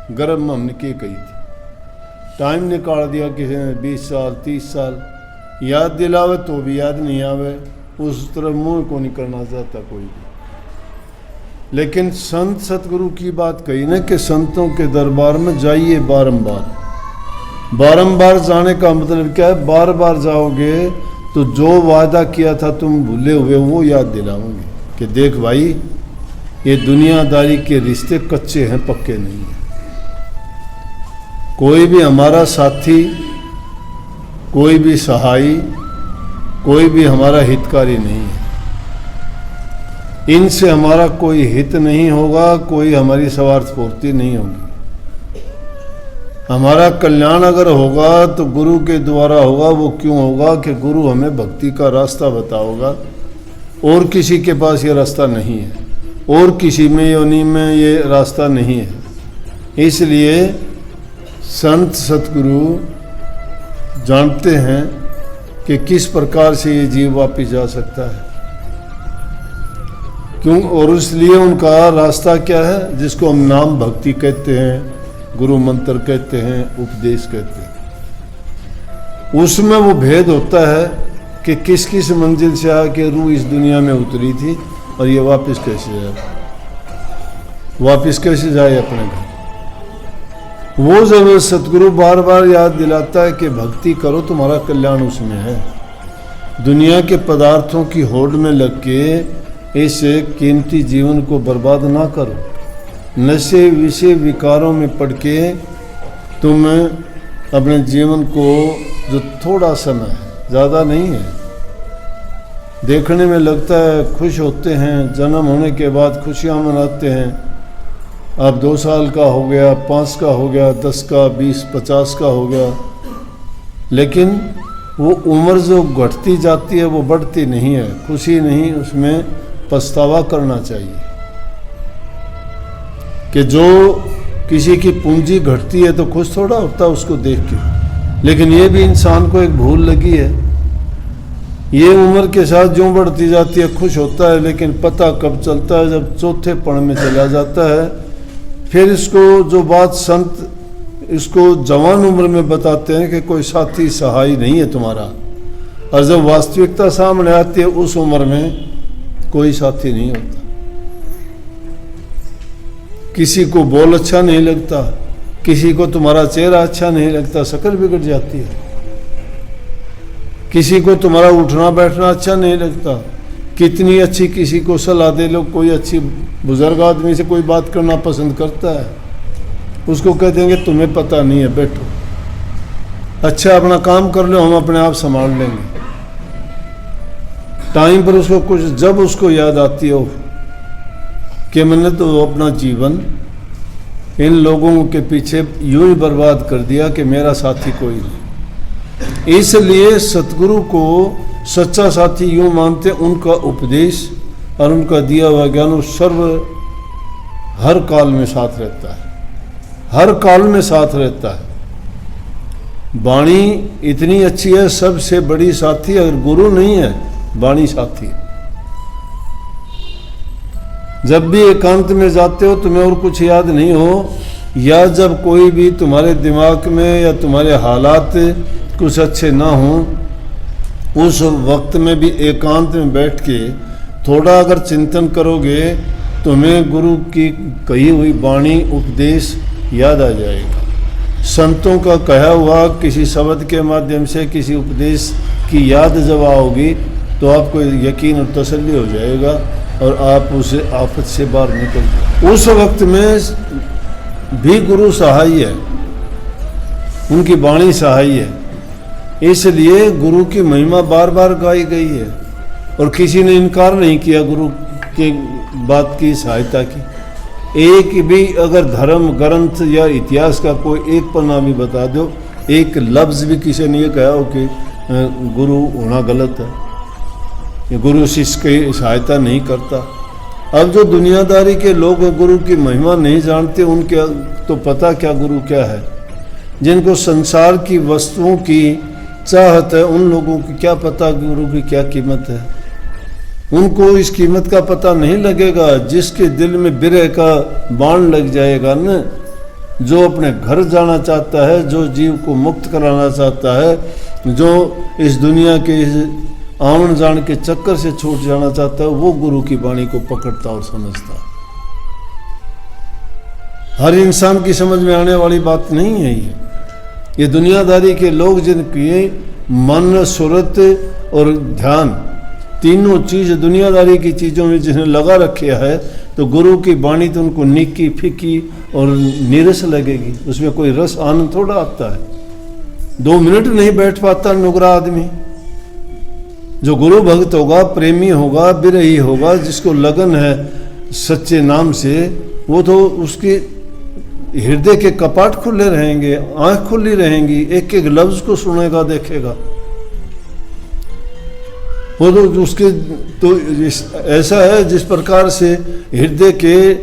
गर्भ में हमने क्या कही थी। टाइम निकाल दिया किसी ने 20 साल 30 साल, याद दिलावे तो भी याद नहीं आवे, उस तरफ मुँह को नहीं करना चाहता कोई भी। लेकिन संत सतगुरु की बात कही ना कि संतों के दरबार में जाइए बारंबार। बारंबार जाने का मतलब क्या है? बार बार जाओगे तो जो वादा किया था तुम भूले हुए वो याद दिलाओगे कि देख भाई, ये दुनियादारी के रिश्ते कच्चे हैं, पक्के नहीं हैं। कोई भी हमारा साथी, कोई भी सहाई, कोई भी हमारा हितकारी नहीं है। इनसे हमारा कोई हित नहीं होगा, कोई हमारी स्वार्थ पूर्ति नहीं होगी। हमारा कल्याण अगर होगा तो गुरु के द्वारा होगा। वो क्यों होगा? कि गुरु हमें भक्ति का रास्ता बताओगा, और किसी के पास ये रास्ता नहीं है, और किसी में योनि में ये रास्ता नहीं है। इसलिए संत सतगुरु जानते हैं कि किस प्रकार से ये जीव वापिस जा सकता है, क्यों, और इसलिए उनका रास्ता क्या है? जिसको हम नाम भक्ति कहते हैं, गुरु मंत्र कहते हैं, उपदेश कहते हैं। उसमें वो भेद होता है कि किस किस मंजिल से आके रूह इस दुनिया में उतरी थी और ये वापस कैसे जाए, वापस कैसे जाए अपने घर। वो जब सतगुरु बार बार याद दिलाता है कि भक्ति करो, तुम्हारा कल्याण उसमें है। दुनिया के पदार्थों की होड़ में लग के इस कीमती जीवन को बर्बाद ना करो। नशे विषय विकारों में पड़ के तुम अपने जीवन को, जो थोड़ा समय है, ज़्यादा नहीं है, देखने में लगता है खुश होते हैं, जन्म होने के बाद खुशियाँ मनाते हैं, अब 2 साल का हो गया, 5 का हो गया, 10 का, 20, 50 का हो गया, लेकिन वो उम्र जो घटती जाती है वो बढ़ती नहीं है। खुशी नहीं, उसमें पछतावा करना चाहिए कि जो किसी की पूंजी घटती है तो खुश थोड़ा होता है उसको देख के। लेकिन ये भी इंसान को एक भूल लगी है, ये उम्र के साथ जो बढ़ती जाती है खुश होता है, लेकिन पता कब चलता है? जब चौथे पढ़ में चला जाता है। फिर इसको जो बात संत इसको जवान उम्र में बताते हैं कि कोई साथी सहाय नहीं है तुम्हारा, और जब वास्तविकता सामने आती है उस उम्र में कोई साथी नहीं होता। किसी को बोल अच्छा नहीं लगता, किसी को तुम्हारा चेहरा अच्छा नहीं लगता, शक्ल बिगड़ जाती है। किसी को तुम्हारा उठना बैठना अच्छा नहीं लगता, कितनी अच्छी किसी को सलाह दे लो, कोई अच्छी बुजुर्ग आदमी से कोई बात करना पसंद करता है, उसको कह देंगे तुम्हें पता नहीं है, बैठो, अच्छा अपना काम कर लो, हम अपने आप संभाल लेंगे। टाइम पर उसको कुछ, जब उसको याद आती हो कि मैंने तो अपना जीवन इन लोगों के पीछे यूं ही बर्बाद कर दिया कि मेरा साथी कोई नहीं। इसलिए सतगुरु को सच्चा साथी यूं मानते, उनका उपदेश और उनका दिया हुआ ज्ञान सर्व हर काल में साथ रहता है, हर काल में साथ रहता है। वाणी इतनी अच्छी है, सबसे बड़ी साथी अगर गुरु नहीं है, वाणी साथी। जब भी एकांत में जाते हो तुम्हें और कुछ याद नहीं हो, या जब कोई भी तुम्हारे दिमाग में या तुम्हारे हालात कुछ अच्छे ना हो, उस वक्त में भी एकांत में बैठ के थोड़ा अगर चिंतन करोगे, तुम्हें गुरु की कही हुई वाणी उपदेश याद आ जाएगा। संतों का कहा हुआ किसी शब्द के माध्यम से किसी उपदेश की याद जब आओगी तो आपको यकीन और तसल्ली हो जाएगा और आप उस आफत से बाहर निकल जाए। उस वक्त में भी गुरु सहाय है, उनकी वाणी सहाय है, इसलिए गुरु की महिमा बार बार गाई गई है और किसी ने इनकार नहीं किया गुरु की बात की सहायता की। एक भी अगर धर्म ग्रंथ या इतिहास का कोई एक पन्ना भी बता दो, एक लफ्ज़ भी किसी ने ये कहा हो कि गुरु होना गलत है, ये गुरु शिष्य की सहायता नहीं करता। अब जो दुनियादारी के लोग गुरु की महिमा नहीं जानते, उनके तो पता क्या गुरु क्या है। जिनको संसार की वस्तुओं की चाहत है, उन लोगों को क्या पता गुरु की क्या कीमत है। उनको इस कीमत का पता नहीं लगेगा। जिसके दिल में बिरह का बाण लग जाएगा न, जो अपने घर जाना चाहता है, जो जीव को मुक्त कराना चाहता है, जो इस दुनिया के इस आवन जान के चक्कर से छूट जाना चाहता है, वो गुरु की वाणी को पकड़ता और समझता है। हर इंसान की समझ में आने वाली बात नहीं है ये दुनियादारी के लोग जिनकी मन, सूरत और ध्यान तीनों चीज दुनियादारी की चीज़ों में जिन्हें लगा रखा है, तो गुरु की वाणी तो उनको निक्की फिक्की और नीरस लगेगी। उसमें कोई रस आनंद थोड़ा आता है। 2 मिनट नहीं बैठ पाता नुगरा आदमी। जो गुरु भक्त होगा, प्रेमी होगा, बिरही होगा, जिसको लगन है सच्चे नाम से, वो तो उसके हृदय के कपाट खुले रहेंगे, आंख खुली रहेंगी, एक एक लफ्ज को सुनेगा, देखेगा। वो तो उसके तो ऐसा है जिस प्रकार से हृदय के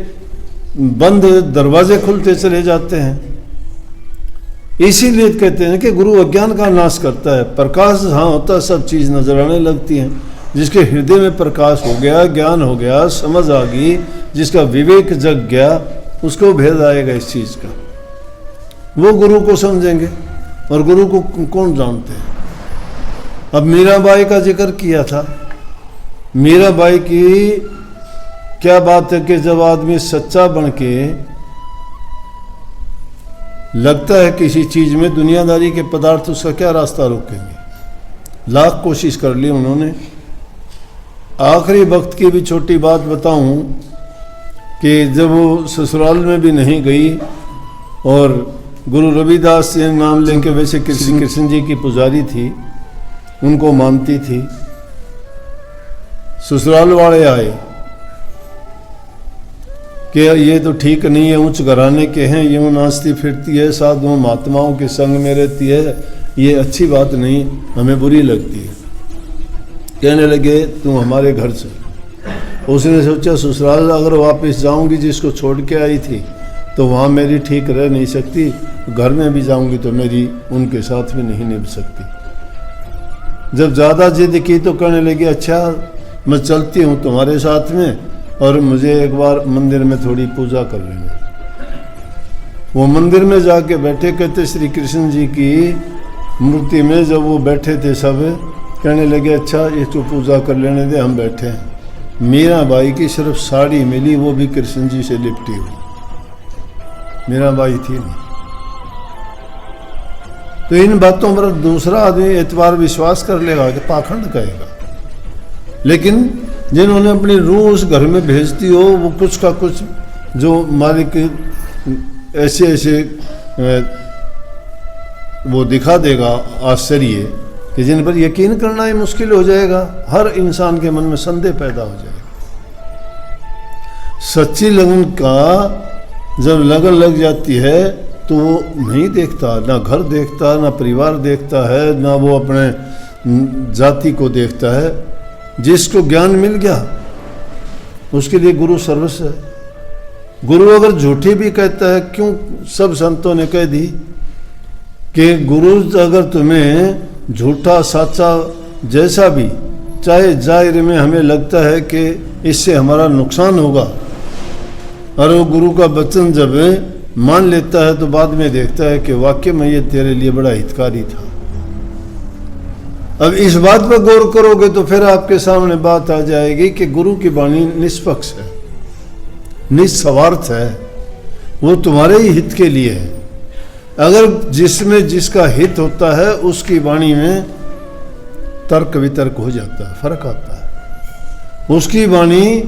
बंद दरवाजे खुलते चले जाते हैं। इसीलिए कहते हैं कि गुरु अज्ञान का नाश करता है। प्रकाश जहाँ होता है सब चीज़ नजर आने लगती हैं। जिसके हृदय में प्रकाश हो गया, ज्ञान हो गया, समझ आ गई, जिसका विवेक जग गया, उसको भेद आएगा इस चीज़ का। वो गुरु को समझेंगे। और गुरु को कौन जानते हैं? अब मीराबाई का जिक्र किया था। मीराबाई की क्या बात है कि जब आदमी सच्चा बन के लगता है किसी चीज में, दुनियादारी के पदार्थ उसका क्या रास्ता रोकेंगे। लाख कोशिश कर ली उन्होंने। आखिरी वक्त की भी छोटी बात बताऊं कि जब वो ससुराल में भी नहीं गई और गुरु रविदास जी नाम लेके, वैसे कृष्ण जी की पुजारी थी, उनको मानती थी। ससुराल वाले आए कि ये तो ठीक नहीं है, उच्च घराने के हैं, यूँ नाचती फिरती है, साधुओं महात्माओं के संग में रहती है, ये अच्छी बात नहीं, हमें बुरी लगती है। कहने लगे तुम हमारे घर चल। उसने सोचा ससुराल अगर वापस जाऊंगी, जिसको छोड़ के आई थी, तो वहाँ मेरी ठीक रह नहीं सकती, घर में भी जाऊंगी तो मेरी उनके साथ भी नहीं निभ सकती। जब ज़्यादा जिद की तो कहने लगी अच्छा मैं चलती हूँ तुम्हारे साथ में, और मुझे एक बार मंदिर में थोड़ी पूजा कर लेंगे। वो मंदिर में जाके बैठे, कहते श्री कृष्ण जी की मूर्ति में जब वो बैठे थे सब, कहने लगे अच्छा इसको पूजा कर लेने दे, हम बैठे हैं। मीराबाई की सिर्फ साड़ी मिली, वो भी कृष्ण जी से लिपटी हुई। मीराबाई थी नहीं। तो इन बातों पर दूसरा आदमी एतबार विश्वास कर लेगा कि पाखंड कहेगा। लेकिन जिन्होंने अपनी रूह उस घर में भेजती हो, वो कुछ का कुछ जो मालिक ऐसे ऐसे वो दिखा देगा आश्चर्य, कि जिन पर यकीन करना ही मुश्किल हो जाएगा। हर इंसान के मन में संदेह पैदा हो जाएगा। सच्ची लगन का जब लगन लग जाती है तो वो नहीं देखता, ना घर देखता, ना परिवार देखता है, ना वो अपने जाति को देखता है। जिसको ज्ञान मिल गया उसके लिए गुरु सर्वस्व है। गुरु अगर झूठी भी कहता है, क्यों सब संतों ने कह दी कि गुरु अगर तुम्हें झूठा साचा जैसा भी, चाहे जाहिर में हमें लगता है कि इससे हमारा नुकसान होगा, और वो गुरु का वचन जब मान लेता है तो बाद में देखता है कि वाकई में ये तेरे लिए बड़ा हितकारी था। अब इस बात पर गौर करोगे तो फिर आपके सामने बात आ जाएगी कि गुरु की वाणी निष्पक्ष है, निस्वार्थ है, वो तुम्हारे ही हित के लिए है। अगर जिसमें जिसका हित होता है उसकी वाणी में तर्क वितर्क हो जाता है, फर्क आता है। उसकी वाणी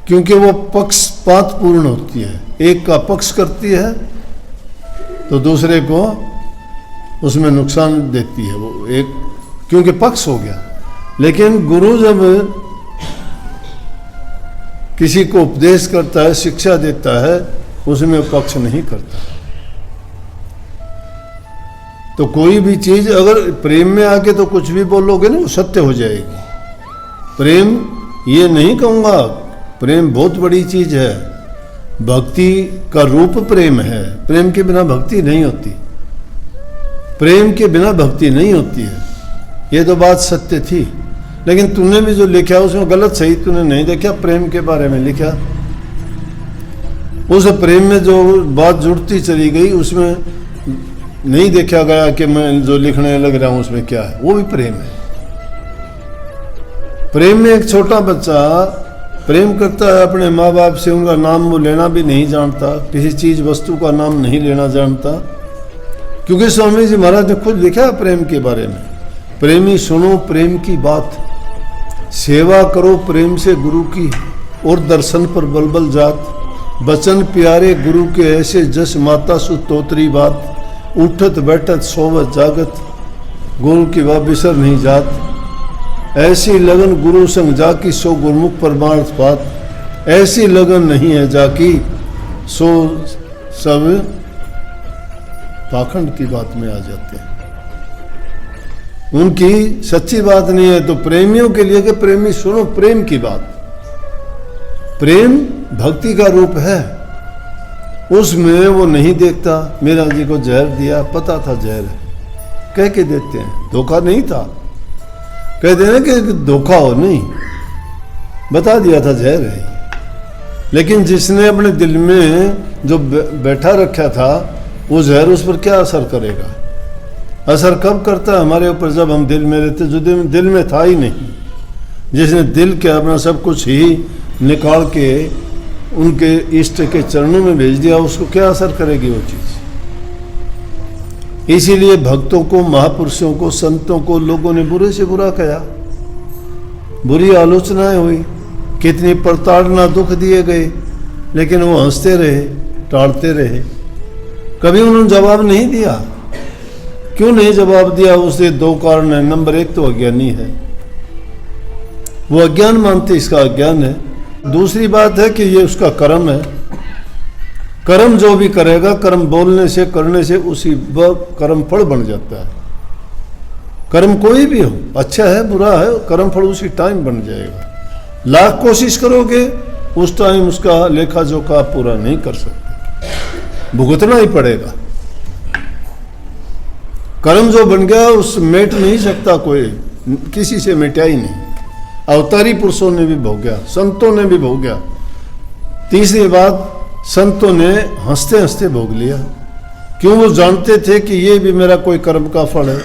क्योंकि वो पक्षपात पूर्ण होती है, एक का पक्ष करती है तो दूसरे को उसमें नुकसान देती है, वो एक क्योंकि पक्ष हो गया। लेकिन गुरु जब किसी को उपदेश करता है, शिक्षा देता है, उसमें पक्ष नहीं करता। तो कोई भी चीज अगर प्रेम में आके तो कुछ भी बोलोगे ना, वो सत्य हो जाएगी। प्रेम ये नहीं कहूँगा, प्रेम बहुत बड़ी चीज है, भक्ति का रूप प्रेम है। प्रेम के बिना भक्ति नहीं होती, प्रेम के बिना भक्ति नहीं होती है। ये तो बात सत्य थी। लेकिन तूने भी जो लिखा उसमें गलत सही तूने नहीं देखा, प्रेम के बारे में लिखा। उस प्रेम में जो बात जुड़ती चली गई उसमें नहीं देखा गया कि मैं जो लिखने लग रहा हूं उसमें क्या है, वो भी प्रेम है। प्रेम में एक छोटा बच्चा प्रेम करता है अपने माँ बाप से, उनका नाम वो लेना भी नहीं जानता, किसी चीज वस्तु का नाम नहीं लेना जानता, क्योंकि स्वामी जी महाराज ने खुद लिखा है प्रेम के बारे में, प्रेमी सुनो प्रेम की बात, सेवा करो प्रेम से गुरु की, और दर्शन पर बलबल जात, बचन प्यारे गुरु के ऐसे जस माता सु तोतरी बात, उठत बैठत सोवत जागत गुरु की वा बिसर नहीं जात, ऐसी लगन गुरु संग जाकी सो गुरमुख परमार्थ पात, ऐसी लगन नहीं है जाकी सो सब पाखंड की बात में आ जाते हैं, उनकी सच्ची बात नहीं है। तो प्रेमियों के लिए कि प्रेमी सुनो प्रेम की बात, प्रेम भक्ति का रूप है, उसमें वो नहीं देखता मीरा जी को जहर दिया, पता था जहर है, कह के देते हैं, धोखा नहीं था, कहते हैं कि धोखा हो नहीं, बता दिया था जहर है। लेकिन जिसने अपने दिल में जो बैठा रखा था वो जहर उस पर क्या असर करेगा? असर कब करता है हमारे ऊपर? जब हम दिल में रहते, जो दिल में था ही नहीं, जिसने दिल के अपना सब कुछ ही निकाल के उनके इष्ट के चरणों में भेज दिया, उसको क्या असर करेगी वो चीज? इसीलिए भक्तों को, महापुरुषों को, संतों को लोगों ने बुरे से बुरा कहा, बुरी आलोचनाएं हुई, कितनी प्रताड़ना दुख दिए गए, लेकिन वो हंसते रहे, टालते रहे, कभी उन्होंने जवाब नहीं दिया। क्यों नहीं जवाब दिया? उससे दो कारण है। नंबर एक तो अज्ञानी है, वो अज्ञान मानते इसका अज्ञान है। दूसरी बात है कि ये उसका कर्म है, कर्म जो भी करेगा, कर्म बोलने से करने से उसी वक्त कर्म फल बन जाता है। कर्म कोई भी हो, अच्छा है बुरा है, कर्म फल उसी टाइम बन जाएगा। लाख कोशिश करोगे उस टाइम उसका लेखा जोखा आप पूरा नहीं कर सकते, भुगतना ही पड़ेगा। कर्म जो बन गया उस मिट नहीं सकता कोई, किसी से मिटा ही नहीं। अवतारी पुरुषों ने भी भोग्या, संतों ने भी भोग्या। तीसरी बात, संतों ने हंसते हंसते भोग लिया, क्यों? वो जानते थे कि ये भी मेरा कोई कर्म का फल है।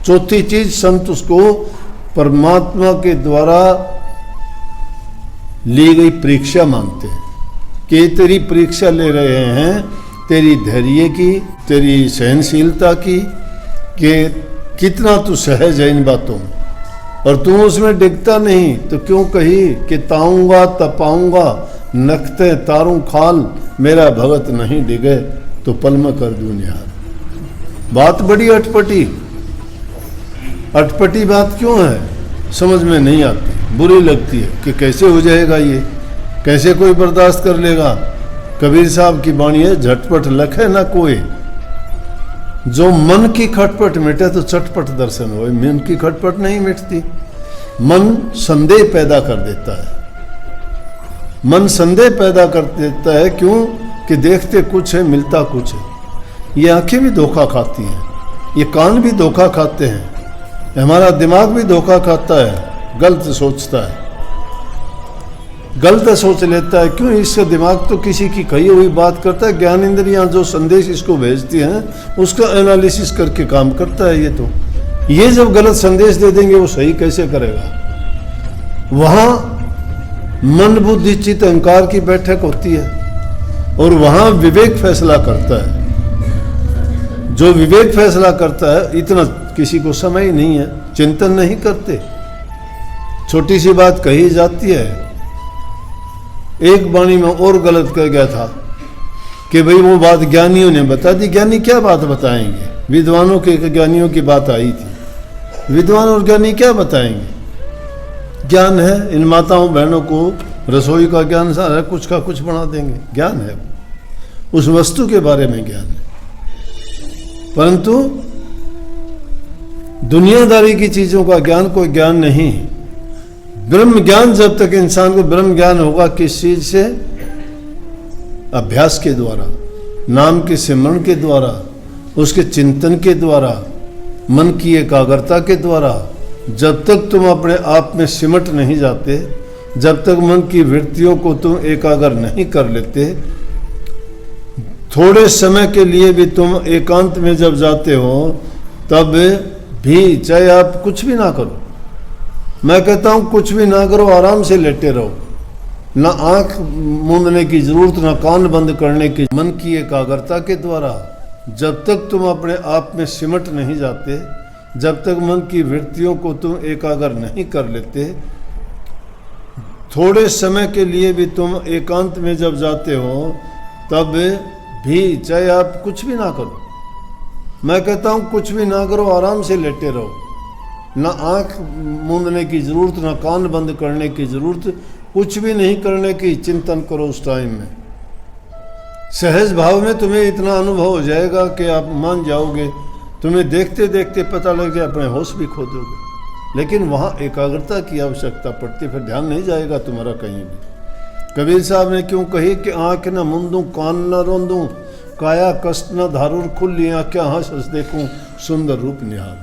चौथी चीज, संत उसको परमात्मा के द्वारा ली गई परीक्षा मानते हैं कि तेरी परीक्षा ले रहे हैं, तेरी धैर्य की, तेरी सहनशीलता की, कि कितना तू सहज है इन बातों में, और तू उसमें डिगता नहीं। तो क्यों कही कि ताऊंगा तपाऊंगा नखते तारूं खाल, मेरा भगत नहीं डिगे तो पल में कर दूं निहार। बात बड़ी अटपटी, अटपटी बात क्यों है? समझ में नहीं आती, बुरी लगती है कि कैसे हो जाएगा ये, कैसे कोई बर्दाश्त कर लेगा। कबीर साहब की वाणी है, झटपट लखे ना कोई, जो मन की खटपट मिटे तो चटपट दर्शन हो। मन की खटपट नहीं मिटती, मन संदेह पैदा कर देता है, मन संदेह पैदा कर देता है। क्यों? कि देखते कुछ है, मिलता कुछ है। ये आंखें भी धोखा खाती हैं, ये कान भी धोखा खाते हैं, हमारा दिमाग भी धोखा खाता है, गलत सोचता है, गलत सोच लेता है। क्यों? इसका दिमाग तो किसी की कही हुई बात करता है, ज्ञान इंद्रियां जो संदेश इसको भेजती हैं उसका एनालिसिस करके काम करता है। ये जब गलत संदेश दे देंगे वो सही कैसे करेगा? वहां मन बुद्धि चित्त अहंकार की बैठक होती है और वहां विवेक फैसला करता है। जो विवेक फैसला करता है, इतना किसी को समय नहीं है, चिंतन नहीं करते, छोटी सी बात कही जाती है। एक वाणी में और गलत कह गया था कि भाई वो बात ज्ञानियों ने बता दी। ज्ञानी क्या बात बताएंगे? विद्वानों के ज्ञानियों की बात आई थी, विद्वान और ज्ञानी क्या बताएंगे? ज्ञान है, इन माताओं बहनों को रसोई का ज्ञान सारा कुछ का कुछ बना देंगे, ज्ञान है, उस वस्तु के बारे में ज्ञान है। परंतु दुनियादारी की चीजों का ज्ञान कोई ज्ञान नहीं। ब्रह्म ज्ञान जब तक इंसान को ब्रह्म ज्ञान होगा, किस चीज से? अभ्यास के द्वारा, नाम के सिमरण के द्वारा, उसके चिंतन के द्वारा, मन की एकाग्रता के द्वारा। जब तक तुम अपने आप में सिमट नहीं जाते, जब तक मन की वृत्तियों को तुम एकाग्र नहीं कर लेते, थोड़े समय के लिए भी तुम एकांत में जब जाते हो तब भी, चाहे आप कुछ भी ना करो, मैं कहता हूं कुछ भी ना करो, आराम से लेटे रहो, ना आंख मूंदने की जरूरत, ना कान बंद करने की। मन की एकाग्रता के द्वारा जब तक तुम अपने आप में सिमट नहीं जाते, जब तक मन की वृत्तियों को तुम एकाग्र नहीं कर लेते, थोड़े समय के लिए भी तुम एकांत में जब जाते हो तब भी, चाहे आप कुछ भी ना करो, मैं कहता हूं कुछ भी ना करो, आराम से लेटे रहो, ना आंख मूंदने की जरूरत, ना कान बंद करने की जरूरत, कुछ भी नहीं करने की चिंतन करो। उस टाइम में सहज भाव में तुम्हें इतना अनुभव हो जाएगा कि आप मान जाओगे, तुम्हें देखते देखते पता लग जाए, अपने होश भी खो दोगे। लेकिन वहाँ एकाग्रता की आवश्यकता पड़ती, फिर ध्यान नहीं जाएगा तुम्हारा कहीं भी। कबीर साहब ने क्यों कही कि आंख न मूंदूं, कान न रोंदूं, काया कष्ट न धारुर, खुली आंखें हंस हंस देखूं, सुंदर रूप निहार।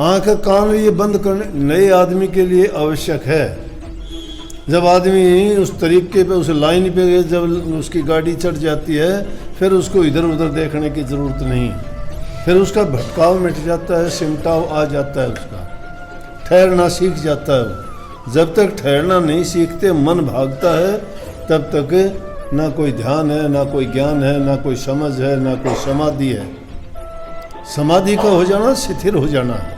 आंख कान ये बंद करने नए आदमी के लिए आवश्यक है। जब आदमी उस तरीके पे, उस लाइन पे जब उसकी गाड़ी चढ़ जाती है, फिर उसको इधर उधर देखने की जरूरत नहीं, फिर उसका भटकाव मिट जाता है, सिमटाव आ जाता है, उसका ठहरना सीख जाता है। जब तक ठहरना नहीं सीखते, मन भागता है, तब तक ना कोई ध्यान है, ना कोई ज्ञान है, ना कोई समझ है, ना कोई समाधि है। समाधि का हो जाना शिथिल हो जाना है।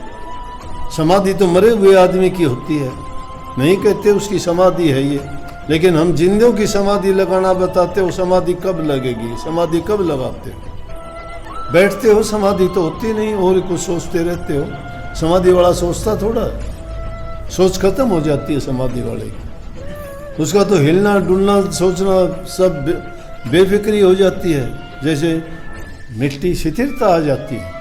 समाधि तो मरे हुए आदमी की होती है, नहीं कहते उसकी समाधि है ये, लेकिन हम जिंदों की समाधि लगाना बताते हो। समाधि कब लगेगी, समाधि कब लगाते हो? बैठते हो, समाधि तो होती नहीं, और कुछ सोचते रहते हो। समाधि वाला सोचता थोड़ा, सोच खत्म हो जाती है समाधि वाले की। उसका तो हिलना डुलना सोचना सब बेफिक्री हो जाती है, जैसे मिट्टी शिथिलता आ जाती है।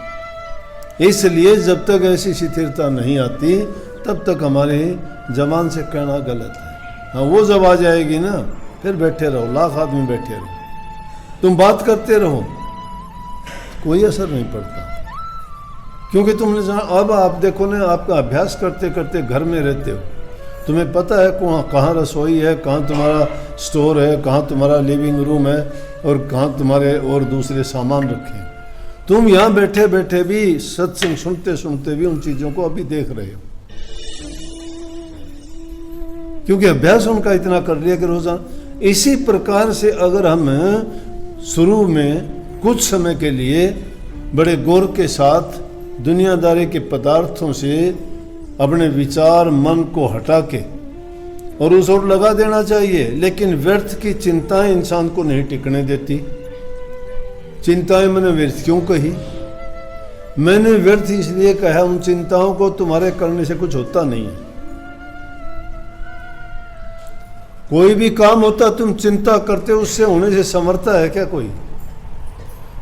इसलिए जब तक ऐसी शिथिलता नहीं आती, तब तक हमारे जबान से कहना गलत है। हाँ, वो जब आ जाएगी ना, फिर बैठे रहो, लाख आदमी बैठे रहो, तुम बात करते रहो, कोई असर नहीं पड़ता। क्योंकि तुमने जाना, अब आप देखो ना, आपका अभ्यास करते करते घर में रहते हो, तुम्हें पता है कहाँ रसोई है, कहाँ तुम्हारा स्टोर है, कहाँ तुम्हारा लिविंग रूम है, और कहाँ तुम्हारे और दूसरे सामान रखे हैं। तुम यहाँ बैठे बैठे भी, सत्संग सुनते सुनते भी उन चीज़ों को अभी देख रहे हो, क्योंकि अभ्यास उनका इतना कर लिया कि रोजाना। इसी प्रकार से अगर हम शुरू में कुछ समय के लिए बड़े गौर के साथ दुनियादारी के पदार्थों से अपने विचार मन को हटा के और उस ओर लगा देना चाहिए, लेकिन व्यर्थ की चिंताएं इंसान को नहीं टिकने देती। चिंताएं मैंने व्यर्थ क्यों कही? मैंने व्यर्थ इसलिए कहा, उन चिंताओं को तुम्हारे करने से कुछ होता नहीं है। कोई भी काम होता तुम चिंता करते, उससे होने से समर्थता है क्या कोई?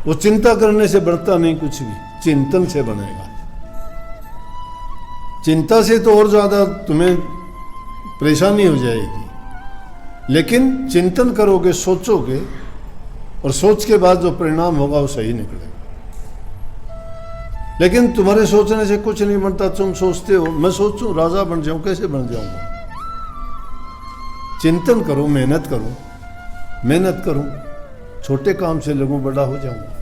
वो चिंता करने से बढ़ता नहीं कुछ भी, चिंतन से बनेगा। चिंता से तो और ज्यादा तुम्हें परेशानी हो जाएगी, लेकिन चिंतन करोगे, सोचोगे, और सोच के बाद जो परिणाम होगा वो सही निकलेगा। लेकिन तुम्हारे सोचने से कुछ नहीं बनता। तुम सोचते हो मैं सोचूं राजा बन जाऊं, कैसे बन जाऊंगा? चिंतन करो, मेहनत करो, मेहनत करूं, छोटे काम से लगूं, बड़ा हो जाऊंगा।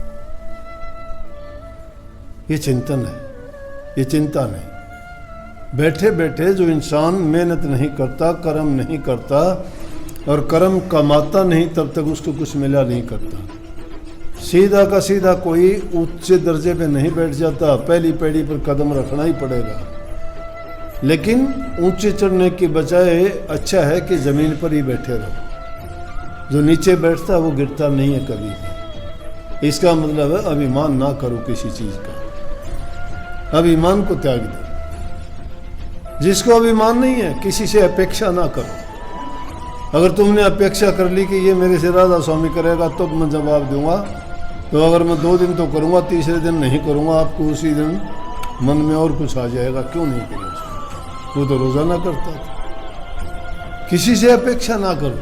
ये चिंतन है, ये चिंता नहीं। बैठे बैठे जो इंसान मेहनत नहीं करता, कर्म नहीं करता और कर्म कमाता नहीं, तब तक उसको कुछ मिला नहीं करता। सीधा का सीधा कोई उच्च दर्जे पे नहीं बैठ जाता, पहली पीढ़ी पर कदम रखना ही पड़ेगा। लेकिन ऊंचे चढ़ने की बजाय अच्छा है कि जमीन पर ही बैठे रहो। जो नीचे बैठता है वो गिरता नहीं है कभी भी। इसका मतलब है अभिमान ना करो किसी चीज का, अभिमान को त्याग दो। जिसको अभिमान नहीं है, किसी से अपेक्षा ना करो। अगर तुमने अपेक्षा कर ली कि ये मेरे से राधा स्वामी करेगा तो मैं जवाब दूंगा, तो अगर मैं 2 दिन तो करूंगा, तीसरे दिन नहीं करूंगा, आपको उसी दिन मन में और कुछ आ जाएगा, क्यों नहीं करेगा? वो तो रोजाना करता था। किसी से अपेक्षा ना करो।